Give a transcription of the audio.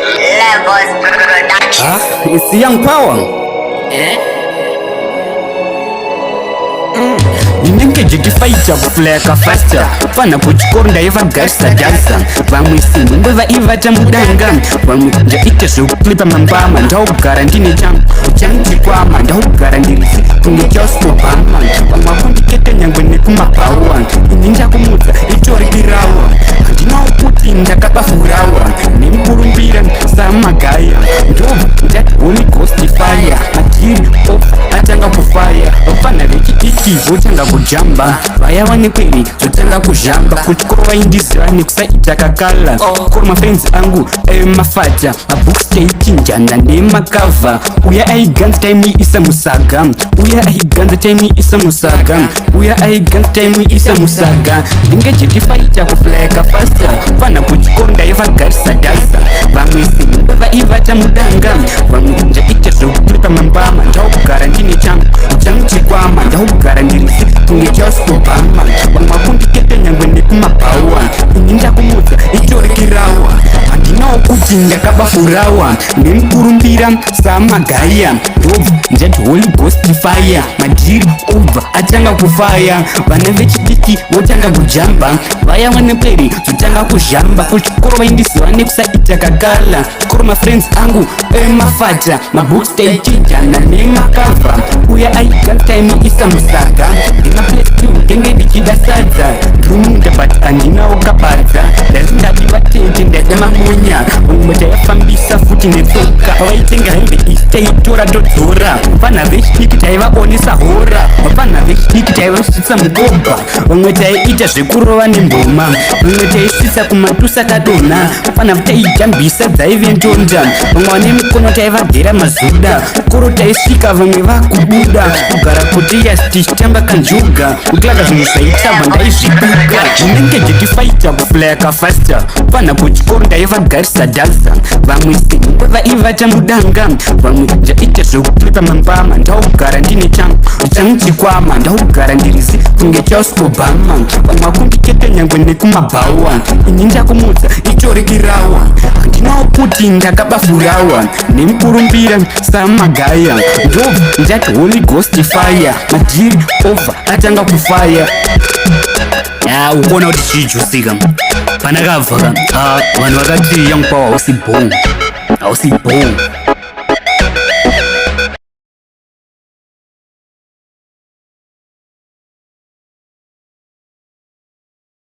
Levels Production. Huh? It's young power. Ndichifighter kufleka faster fana kuchikonda ivagarisa dansa vamwe simwe vaivata mudanga vamwe ndaita zvekuklipa mambama ndaugara ndine changu chikwama ndaugara ndirisi kunge chausitobhama vamwe vakundiketa nyangwe nekumabhawa ini ndakumudza itorikirawa handinawo kuti ndakabafurawa nemukurumbira samagaya ndobva ndati holy ghost fire madhiri ofa atanga kufaya vafana vechidiki votanga kujamba vaya vanekweri zotanga kuzhamba kuchikoro vaindiziva nekusaita kakala koro mafriends angu mafata mabooks taichinjana nemakavha uya aiganza taimiisa musaga uya aiganza taimiisa musaga uya aiganza taimiisa musaga ndingechifighter kufleka fasta fana kuchikoro ndaivagarisa dasa vamwe simwe vaivata mudanga vamwe ndaita zvekuklipa mambama ndaugara ndine changu chikwama ndaugara ndirisi kunge chausitobhama vamwe vakundiketa nyangwe nekumabhawa ini ndakumudza itorikirawa handinawo kuti ndakabafurawa nemukurumbira samagaya ndobva ndati holy ghost fire madhiri obva atanga kufaya vana vechidiki votanga kujamba vaya vaneperi zotanga kuzhamba kuchikoro vaindiziva nekusaita kakala koro mafriends angu mafata mabooks taichinjana nemakavha uya aiganza taimiisa musaga ndemaplestiu ndenge ndichida sadza ndurumunda but handinawo kabadza ndazindati vatete ndada mamonya vamwe taifambisa futi netsoka vaitenga hembe isi taitora todzora vana vechidiki taivaonesa hora vana vechidiki taivasvitsa mugobha vamwe taiita zvekurova nemboma vamwe taisvitsa kumatusa kadonha vana taijambisa dzaive ntonda vamwe vane mikono taivagera mazuda koro taisvika vamwe vakubuda kugara kuti yasi tichitamba kanjuga kuklaka zvinhu zvaitabva ndaizvibuka ndinenge ndichifighter kufleka faster fana kuchikoro ndaivagarisa dansa vamwe simwe vaivata mudanga vamwe ndaita zvekuklipa mambama ndaugara ndine changu chikwama ndaugara ndirisi kunge chausitobhama vamwe vakundiketa nyangwe nekumabhawa ini ndakumudza itorikirawa handinawo kuti ndakabafurawa nemukurumbira samagaya ndobva ndati holy ghost fire madhiri obva atanga kufaya ukuona kuti chiijusika panakabva vanhu vakati young power hausi bhong